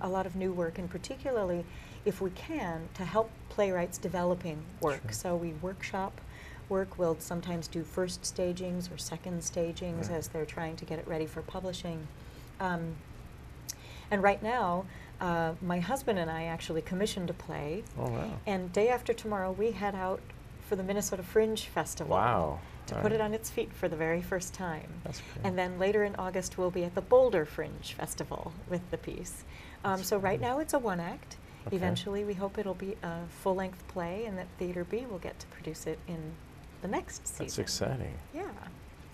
a lot of new work, and particularly, if we can, to help playwrights developing work. So we workshop work. We'll sometimes do first stagings or second stagings as they're trying to get it ready for publishing. And right now, my husband and I actually commissioned a play. Oh, wow. And day after tomorrow, we head out for the Minnesota Fringe Festival. Wow. To put it on its feet for the very first time. That's great. And then later in August, we'll be at the Boulder Fringe Festival with the piece. So right now it's a one-act. Okay. Eventually, we hope it'll be a full-length play, and that Theater B will get to produce it in the next season. That's exciting. Yeah.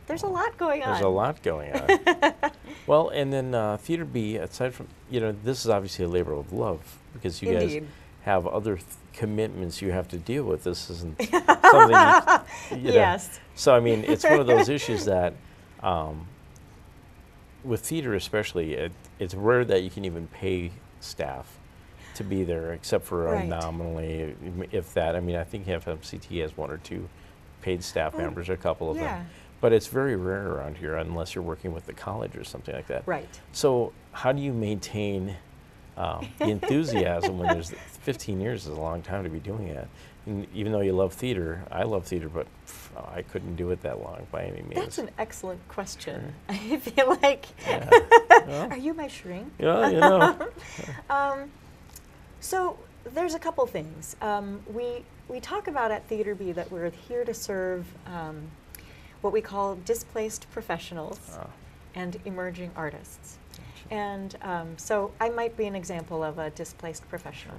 There's a lot going on. There's a lot going on. Well, and then Theater B, aside from, this is obviously a labor of love, because you guys have other commitments you have to deal with. This isn't something you know. Yes. So, I mean, it's one of those issues that, with theater especially, it's rare that you can even pay staff to be there, except for nominally, if that. I mean, I think FMCT has 1 or 2 paid staff members, a couple of them. But it's very rare around here, unless you're working with the college or something like that. Right. So how do you maintain the enthusiasm when there's 15 years is a long time to be doing it. And even though you love theater, I love theater, but I couldn't do it that long by any means. That's an excellent question. I feel like, Yeah. Well, are you my shrink? yeah, you know. So there's a couple things. We talk about at Theater B that we're here to serve what we call displaced professionals and emerging artists. And so I might be an example of a displaced professional.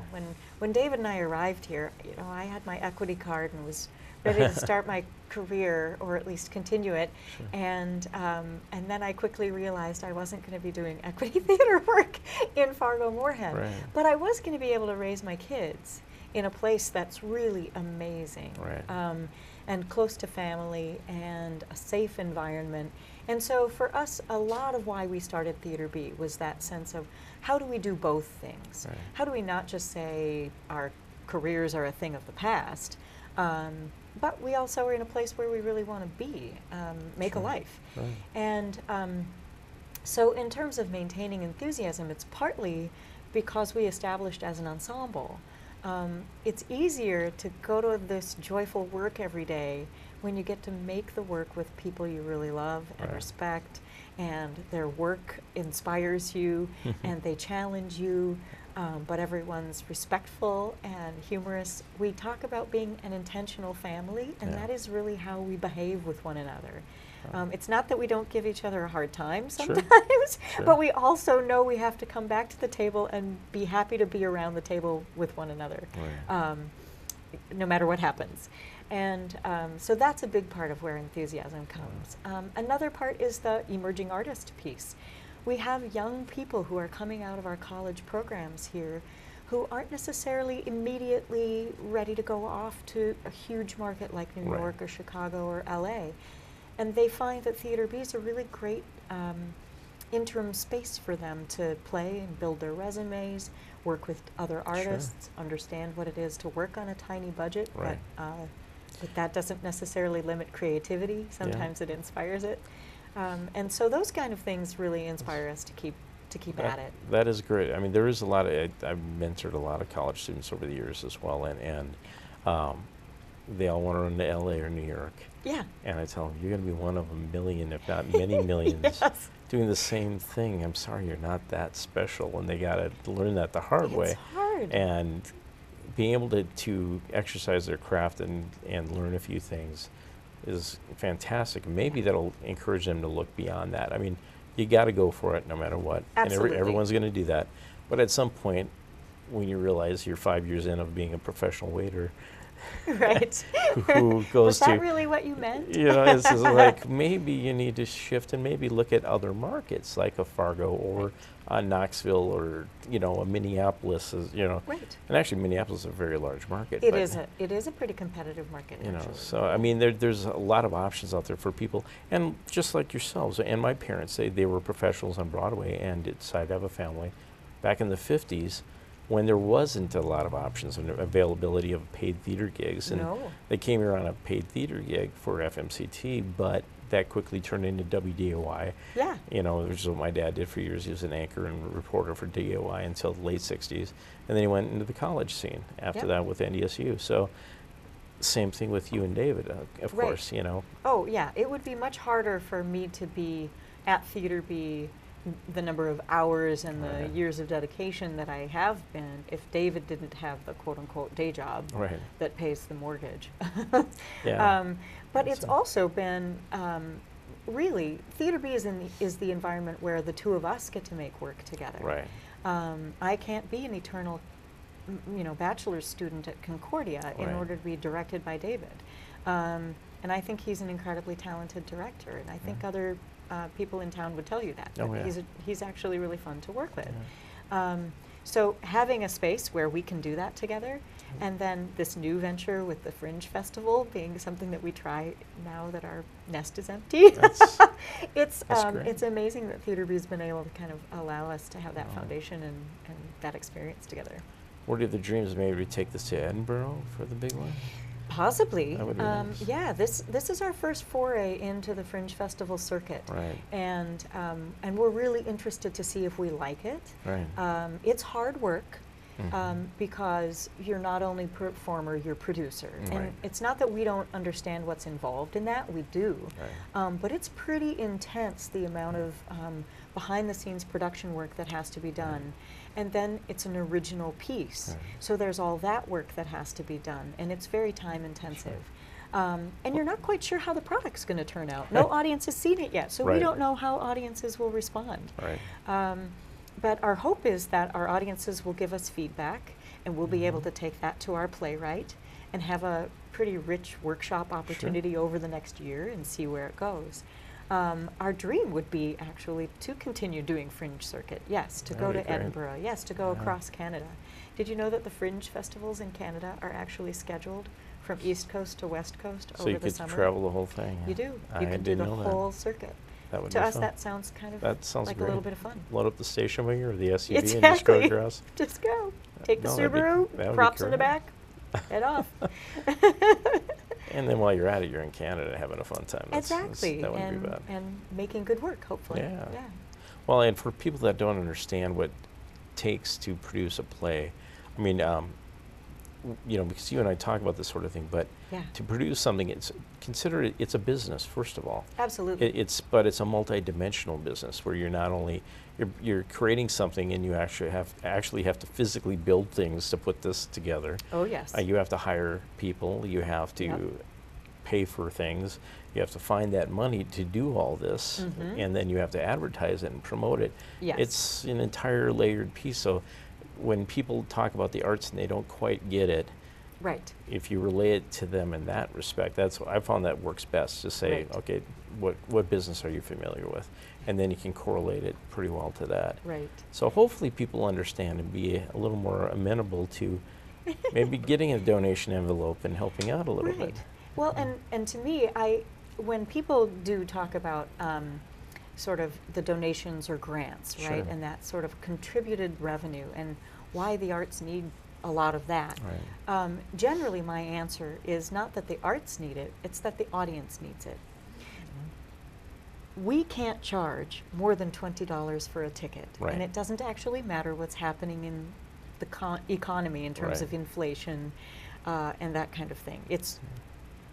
When David and I arrived here, you know, I had my equity card and was ready to start my career, or at least continue it. Sure. And then I quickly realized I wasn't going to be doing equity theater work in Fargo Moorhead. Right. But I was going to be able to raise my kids in a place that's really amazing. Right. And close to family and a safe environment. And so for us, a lot of why we started Theater B was that sense of how do we do both things? Right. How do we not just say our careers are a thing of the past, but we also are in a place where we really want to be, make Sure. a life. Right. And so in terms of maintaining enthusiasm, it's partly because we established as an ensemble. It's easier to go to this joyful work every day when you get to make the work with people you really love and Right. respect, and their work inspires you and they challenge you, but everyone's respectful and humorous. We talk about being an intentional family, and Yeah. that is really how we behave with one another. It's not that we don't give each other a hard time sometimes, Sure. but we also know we have to come back to the table and be happy to be around the table with one another, Right. no matter what happens. And so that's a big part of where enthusiasm comes. Another part is the emerging artist piece. We have young people who are coming out of our college programs here who aren't necessarily immediately ready to go off to a huge market like New Right. York or Chicago or LA. And they find that Theater B is a really great interim space for them to play and build their resumes, work with other artists, understand what it is to work on a tiny budget, Right. but that doesn't necessarily limit creativity. Sometimes it inspires it. And so those kind of things really inspire us to keep at it. That is great. I mean, there is a lot of, I've mentored a lot of college students over the years as well, and they all want to run to LA or New York. Yeah. And I tell them, you're going to be one of a million, if not many millions, Yes. doing the same thing. I'm sorry, you're not that special. And they got to learn that the hard way. It's hard. And being able to exercise their craft and learn a few things is fantastic. Maybe that'll encourage them to look beyond that. I mean, you got to go for it no matter what. Absolutely. And everyone's going to do that. But at some point, when you realize you're 5 years in of being a professional waiter, Right. who goes Was that to, really what you meant? you know, it's just like maybe you need to shift and maybe look at other markets like a Fargo or Knoxville or, you know, a Minneapolis, you know. Right. And actually Minneapolis is a very large market. It but, is a pretty competitive market, you know, actually. so I mean, there's a lot of options out there for people, and just like yourselves and my parents, they were professionals on Broadway and decided to have a family back in the 50s when there wasn't a lot of options and availability of paid theater gigs. And No. they came here on a paid theater gig for FMCT, but that quickly turned into WDOI. Yeah. You know, which is what my dad did for years. He was an anchor and reporter for DOI until the late 60s. And then he went into the college scene after Yep. that with NDSU. So same thing with you and David, of Right. course, you know. Oh, yeah. It would be much harder for me to be at Theater B the number of hours and the Right. years of dedication that I have been if David didn't have the quote-unquote day job Right. that pays the mortgage. Yeah. But That's it's it. also been really, Theater B is the environment where the two of us get to make work together. Right. I can't be an eternal, bachelor's student at Concordia in Right. order to be directed by David. And I think he's an incredibly talented director, and I think other people in town would tell you that. Oh, that yeah. He's actually really fun to work with. Yeah. So having a space where we can do that together, and then this new venture with the Fringe Festival being something that we try now that our nest is empty. That's It's great. it's amazing that Theater B's been able to kind of allow us to have that Oh. foundation and that experience together. What are the dreams maybe to take this to Edinburgh for the big one? Possibly. That would be nice. Yeah, this is our first foray into the Fringe Festival circuit. Right. And we're really interested to see if we like it. Right. It's hard work. Mhm. Because you're not only performer, you're producer. Right. And it's not that we don't understand what's involved in that, we do. Right. But it's pretty intense, the amount of behind-the-scenes production work that has to be done. And then it's an original piece. Right. So there's all that work that has to be done, and it's very time-intensive. And you're not quite sure how the product's going to turn out. No audience has seen it yet, so we Right. don't know how audiences will respond. Right. But our hope is that our audiences will give us feedback, and we'll be able Mm-hmm. to take that to our playwright and have a pretty rich workshop opportunity over the next year and see where it goes. Our dream would be actually to continue doing Fringe Circuit, yes, to That'd go be to great. Edinburgh, yes, to go Yeah. across Canada. Did you know that the Fringe festivals in Canada are actually scheduled from East Coast to West Coast So over you the could summer? travel the whole thing. You do. I You can do didn't the know that. whole circuit. That would To be us, fun. that sounds kind of That sounds like great. a little bit of fun. Load up the station wagon or the SUV and just Exactly. go across. Just go. Take the No, that'd be- Subaru, that would be props in the great. back, head off. And then while you're at it, you're in Canada having a fun time. Exactly. That wouldn't and, be bad. and making good work, hopefully. Yeah. Well, and for people that don't understand what it takes to produce a play, I mean, because you and I talk about this sort of thing, but Yeah. to produce something, consider it's a business first of all. Absolutely. But it's a multi-dimensional business where you're not only you're creating something and you actually have to physically build things to put this together. Oh, yes. You have to hire people. You have to Yep. pay for things. You have to find that money to do all this, Mhm. and then you have to advertise it and promote it. Yes. It's an entire layered piece. So when people talk about the arts and they don't quite get it, Right. if you relay it to them in that respect, that's what I found that works best. To say, Right. okay, what business are you familiar with, and then you can correlate it pretty well to that. Right. So hopefully people understand and be a little more amenable to maybe getting a donation envelope and helping out a little Right. bit. Well, and to me, when people do talk about sort of the donations or grants, Sure. right, and that sort of contributed revenue and why the arts need a lot of that. Right. Generally, my answer is not that the arts need it, it's that the audience needs it. We can't charge more than $20 for a ticket. Right. And it doesn't actually matter what's happening in the economy in terms Right. of inflation and that kind of thing.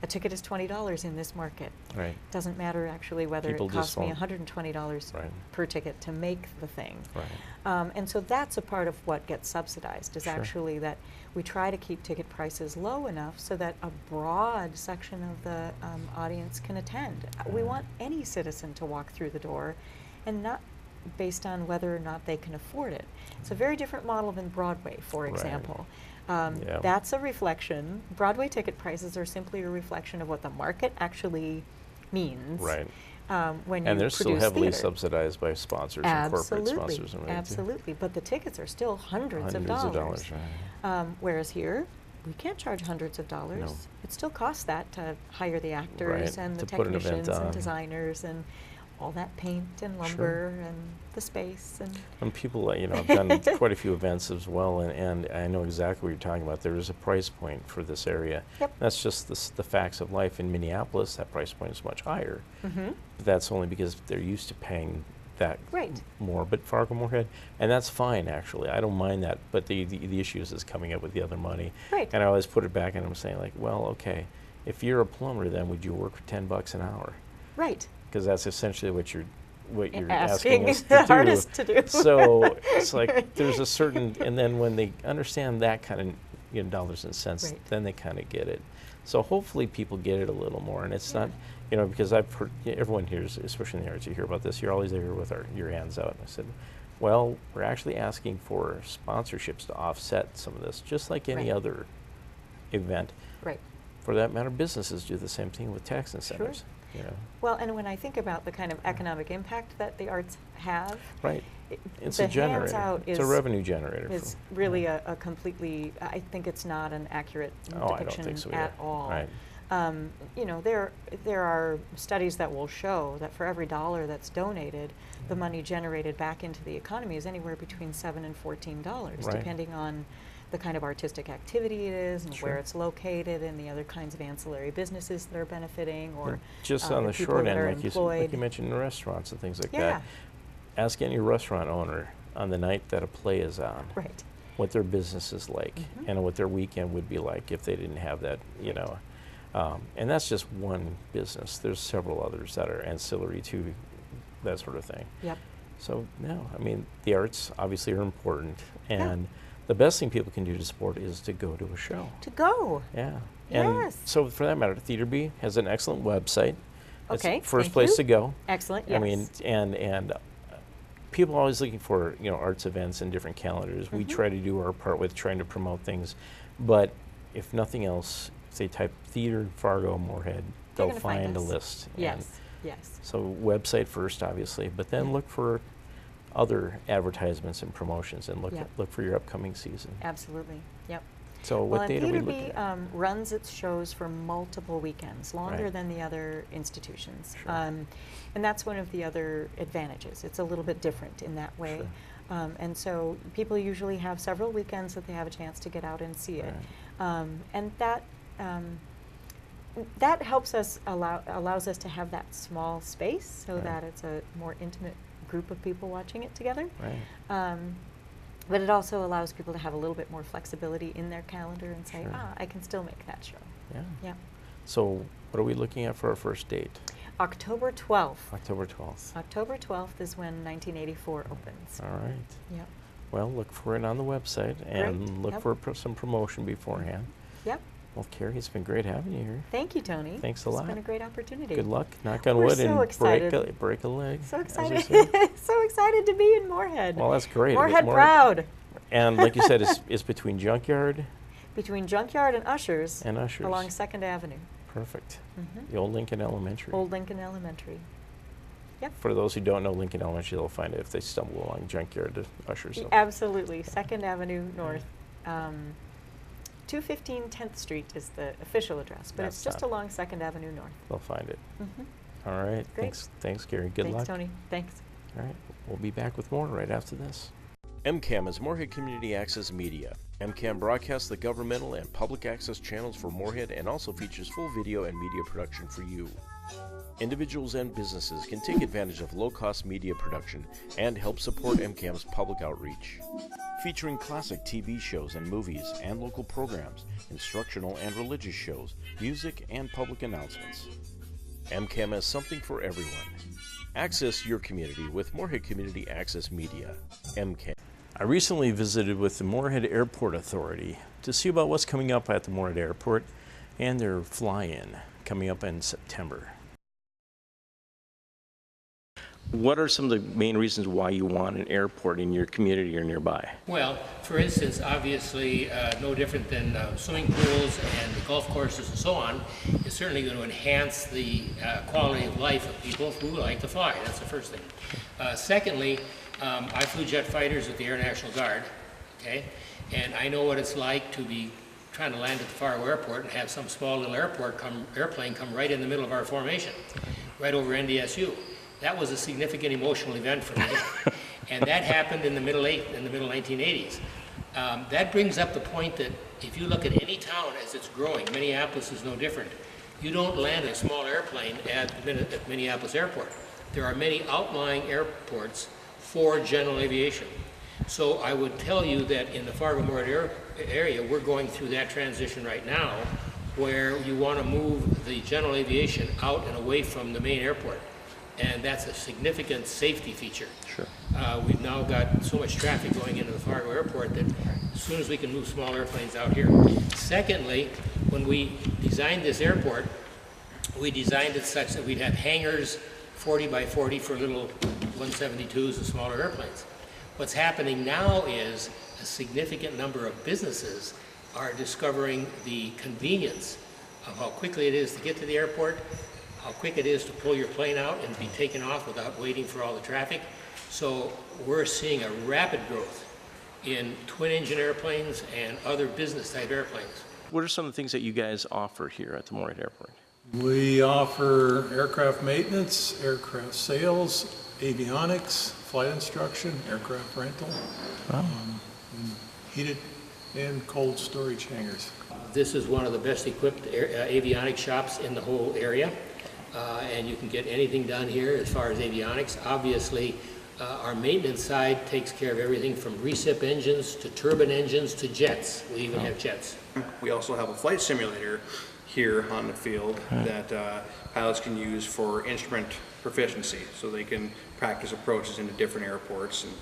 A ticket is $20 in this market. Right. Doesn't matter actually whether People it just costs me won't- $120 Right. per ticket to make the thing. Right. And so that's a part of what gets subsidized, is Sure. actually that we try to keep ticket prices low enough so that a broad section of the audience can attend. We Right. want any citizen to walk through the door, and not based on whether or not they can afford it. It's a very different model than Broadway, for Right. example. Yeah. That's a reflection. Broadway ticket prices are simply a reflection of what the market actually means. Right. When you And they're still produce heavily theater. subsidized by sponsors and corporate Absolutely, sponsors. And everything, too. absolutely. But the tickets are still hundreds of Hundreds dollars. of dollars, right. Whereas here, we can't charge hundreds of dollars. No. It still costs that to hire the actors Right, and the to put an event technicians and on. designers and all that paint and Sure. lumber and the space and When people, I've done quite a few events as well, and I know exactly what you're talking about. There is a price point for this area. Yep. That's just the facts of life. In Minneapolis, that price point is much higher. Mhm. But that's only because they're used to paying that Right. more. But Fargo Moorhead, and that's fine actually. I don't mind that. But the issue is coming up with the other money. Right. And I always put it back, and I'm saying like, well, okay, if you're a plumber, then would you work for $10 an hour? Right. Because that's essentially what you're asking Asking us to the do. artist to do. So it's like there's a certain, and then when they understand that kind of dollars and cents, Right. then they kind of get it. So hopefully people get it a little more, and it's not, because I've heard everyone hears, especially in the arts, you hear about this. You're always there with your hands out. And I said, well, we're actually asking for sponsorships to offset some of this, just like any Right. other event. Right. For that matter, businesses do the same thing with tax incentives. Well, and when I think about the kind of economic impact that the arts have, Right. it- It's the a generator. hands out It's a revenue generator. is for- really yeah. a completely, I think it's not an accurate Oh, I don't depiction think so at either. all. Right. There are studies that will show that for every dollar that's donated, the money generated back into the economy is anywhere between $7 and $14, Right. depending on the kind of artistic activity it is and Sure. where it's located and the other kinds of ancillary businesses that are benefiting or Just on the people short that end, are like employed. you mentioned, restaurants and things like Yeah. that. Ask any restaurant owner on the night that a play is on Right. what their business is like Mhm. and what their weekend would be like if they didn't have that, you know. And that's just one business. There's several others that are ancillary to that sort of thing. Yep. So, no, I mean, the arts obviously are important. Yeah. And the best thing people can do to support is to go to a show. To go. Yeah. And Yes. so, for that matter, Theater Bee has an excellent website. It's Okay, the first thank place you. to go. Excellent. Yes. I mean, and people are always looking for, you know, arts events and different calendars. We Mhm. try to do our part with trying to promote things, but if nothing else, if they type Theater Fargo Moorhead, They're they'll gonna find find a us. list. And Yes. Yes. so website first, obviously, but then Yeah. look for other advertisements and promotions, and Yeah. look for your upcoming season. Absolutely. Yep. So Well, what and date are we Theater looking Bee at? runs its shows for multiple weekends, longer Right. than the other institutions. Sure. And that's one of the other advantages. It's a little bit different in that way. Sure. And so people usually have several weekends that they have a chance to get out and see it. And that helps us, allows us to have that small space so Right. that it's a more intimate group of people watching it together. Right. But it also allows people to have a little bit more flexibility in their calendar and say, Sure. I can still make that show. Yeah. Yeah. So what are we looking at for our first date? October 12th. October 12th. October 12th is when 1984 opens. All right. Yep. Well, look for it on the website and look Yep. for some promotion beforehand. Yep. Well, Carrie, it's been great having you here. Thank you, Tony. Thanks a lot. It's been a great opportunity. Good luck. Knock on We're wood so and excited. break a leg. So as they excited. say. So excited to be in Moorhead. Well, that's great. Moorhead proud. And like you said, it's between Junkyard Between Junkyard and Ushers. and Ushers. Along 2nd Avenue. Perfect. Mhm. The old Lincoln Elementary. Old Lincoln Elementary. Yep. For those who don't know Lincoln Elementary, they'll find it if they stumble along Junkyard to Ushers. So. Absolutely. 2nd Avenue North. 215 10th Street is the official address, but it's That's just not- along 2nd Avenue North. They'll find it. Mhm. All right. Great. Thanks, Gary. Good Thanks, luck. Tony. Thanks. All right. We'll be back with more right after this. MCAM is Moorhead Community Access Media. MCAM broadcasts the governmental and public access channels for Moorhead and also features full video and media production for you. Individuals and businesses can take advantage of low-cost media production and help support MCAM's public outreach. Featuring classic TV shows and movies and local programs, instructional and religious shows, music, and public announcements. MCAM has something for everyone. Access your community with Moorhead Community Access Media, MCAM. I recently visited with the Moorhead Airport Authority to see about what's coming up at the Moorhead Airport and their fly-in coming up in September. What are some of the main reasons why you want an airport in your community or nearby? Well, for instance, obviously, no different than swimming pools and the golf courses and so on, is certainly going to enhance the quality of life of people who like to fly. That's the first thing. Secondly, I flew jet fighters with the Air National Guard, okay? And I know what it's like to be trying to land at the Fargo Airport and have some small little airplane come right in the middle of our formation, right over NDSU. That was a significant emotional event for me, and that happened in the middle 1980s. That brings up the point that if you look at any town as it's growing, Minneapolis is no different. You don't land a small airplane at Minneapolis Airport. There are many outlying airports for general aviation. So I would tell you that in the Fargo-Moorhead area, we're going through that transition right now, where you want to move the general aviation out and away from the main airport. And that's a significant safety feature. Sure. We've now got so much traffic going into the Fargo airport that as soon as we can move small airplanes out here. Secondly, when we designed this airport, we designed it such that we'd have hangars 40 by 40 for little 172s and smaller airplanes. What's happening now is a significant number of businesses are discovering the convenience of how quickly it is to get to the airport, how quick it is to pull your plane out and be taken off without waiting for all the traffic. So we're seeing a rapid growth in twin-engine airplanes and other business-type airplanes. What are some of the things that you guys offer here at the Moorhead Airport? We offer aircraft maintenance, aircraft sales, avionics, flight instruction, aircraft rental, and heated and cold storage hangars. This is one of the best equipped avionics shops in the whole area, and you can get anything done here as far as avionics. Obviously, our maintenance side takes care of everything from recip engines to turbine engines to jets. We even have jets. We also have a flight simulator here on the field that pilots can use for instrument proficiency, so they can practice approaches into different airports and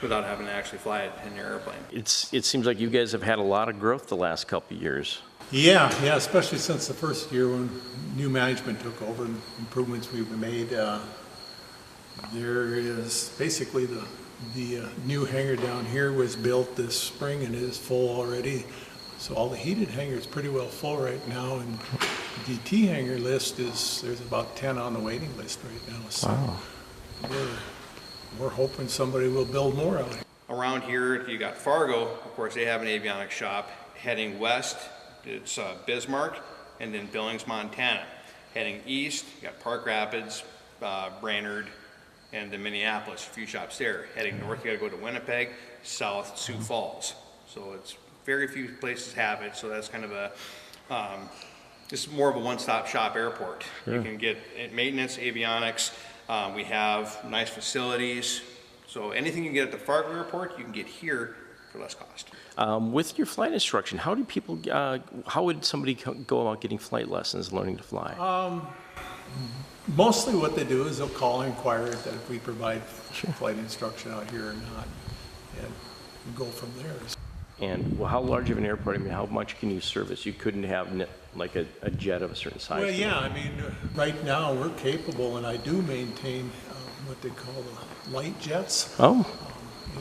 without having to actually fly it in their airplane. It seems like you guys have had a lot of growth the last couple of years. Yeah, especially since the first year when new management took over and improvements we've made. There is basically the new hangar down here was built this spring and is full already. So all the heated hangar is pretty well full right now, and the T hangar list there's about 10 on the waiting list right now. So Wow. we're hoping somebody will build more out here. Around here, you got Fargo, of course, they have an avionics shop. Heading west, it's Bismarck, and then Billings, Montana. Heading east, you got Park Rapids, Brainerd, and then Minneapolis, a few shops there. Heading north, you gotta go to Winnipeg, south, Sioux Falls. So it's very few places have it, so that's kind of a, it's more of a one-stop shop airport. You can get maintenance, avionics, we have nice facilities. So anything you can get at the Fargo Airport, you can get here for less cost. With your flight instruction, how do people, how would somebody go about getting flight lessons, learning to fly? Mostly what they do is they'll call and inquire that if we provide flight instruction out here or not, and go from there. And well, how large of an airport, I mean, how much can you service? You couldn't have like a jet of a certain size? Well, yeah, I mean, right now we're capable, and I do maintain what they call the light jets Oh,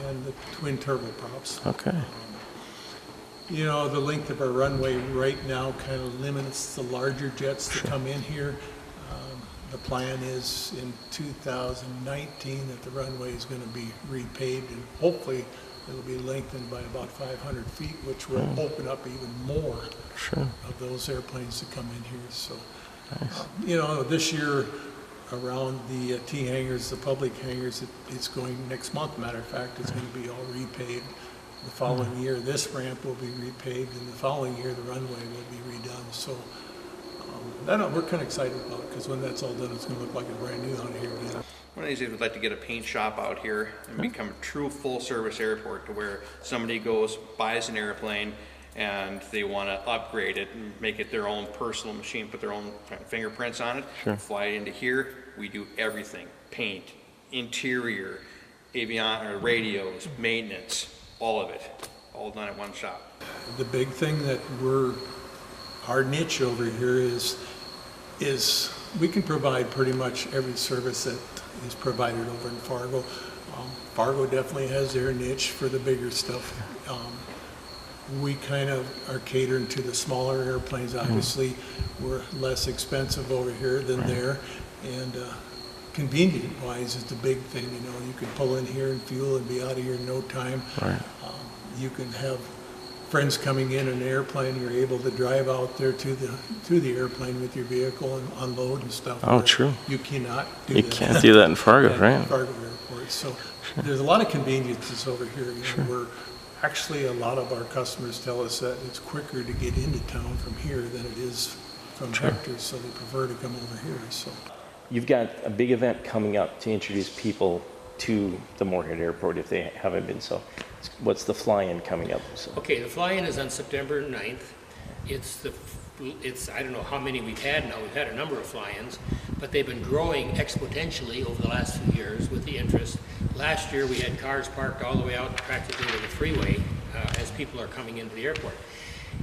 and the twin turboprops. okay. You know, the length of our runway right now kind of limits the larger jets to come in here. The plan is in 2019 that the runway is going to be repaved, and hopefully it'll be lengthened by about 500 feet, which will open up even more of those airplanes to come in here. So, you know, this year around the T hangars, the public hangars, it's going next month. Matter of fact, it's going to be all repaved. The following year, this ramp will be repaved, and the following year, the runway will be redone. So we're kind of excited about it, because when that's all done, it's going to look like it's brand new out here again. One of these days, we'd like to get a paint shop out here and become a true full-service airport, to where somebody goes, buys an airplane, and they want to upgrade it and make it their own personal machine, put their own fingerprints on it, fly it into here. We do everything: paint, interior, radios, maintenance, all of it, all done at one shop. The big thing that our niche over here is we can provide pretty much every service that is provided over in Fargo. Fargo definitely has their niche for the bigger stuff. We kind of are catering to the smaller airplanes. Obviously, we're less expensive over here than there, and convenient-wise is the big thing. You know, you can pull in here and fuel and be out of here in no time. Right. You can have friends coming in an airplane. You're able to drive out there to the airplane with your vehicle and unload and stuff. Oh, where true. You cannot do You that. can't do that in Fargo, at right? Fargo Airport. So there's a lot of conveniences over here. You know, we're actually, a lot of our customers tell us that it's quicker to get into town from here than it is from Vector, so they prefer to come over here. So You've got a big event coming up to introduce people to the Moorhead Airport if they haven't been. So what's the fly-in coming up? So. Okay, the fly-in is on September 9th. It's I don't know how many we've had now. We've had a number of fly-ins, but they've been growing exponentially over the last few years with the interest. Last year we had cars parked all the way out practically to the freeway as people are coming into the airport.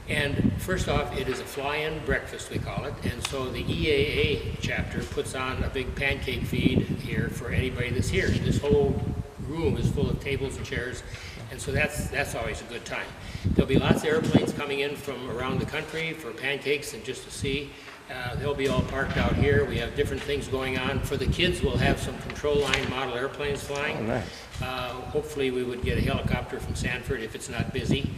And first off, it is a fly-in breakfast, we call it, and so the EAA chapter puts on a big pancake feed here for anybody that's here. This whole room is full of tables and chairs, and so that's always a good time. There'll be lots of airplanes coming in from around the country for pancakes and just to see. They'll be all parked out here. We have different things going on. For the kids, we'll have some control line model airplanes flying. Oh, nice. Hopefully we would get a helicopter from Sanford if it's not busy.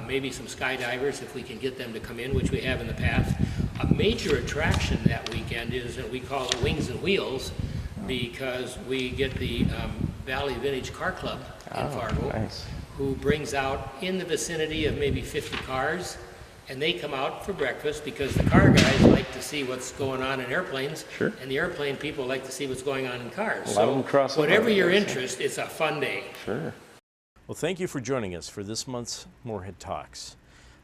Maybe some skydivers if we can get them to come in, which we have in the past. A major attraction that weekend is that we call it Wings and Wheels, because we get the Valley Vintage Car Club in Fargo. Nice. who brings out in the vicinity of maybe 50 cars, and they come out for breakfast because the car guys like to see what's going on in airplanes, Sure. and the airplane people like to see what's going on in cars. A lot of them cross over, whatever I your guess. interest, it's a fun day. Sure. Well, thank you for joining us for this month's Moorhead Talks.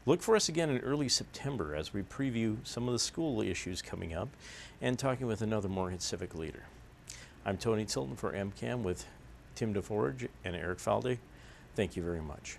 Look for us again in early September as we preview some of the school issues coming up and talking with another Moorhead civic leader. I'm Tony Tilton for MCAM with Tim DeForge and Eric Falde. Thank you very much.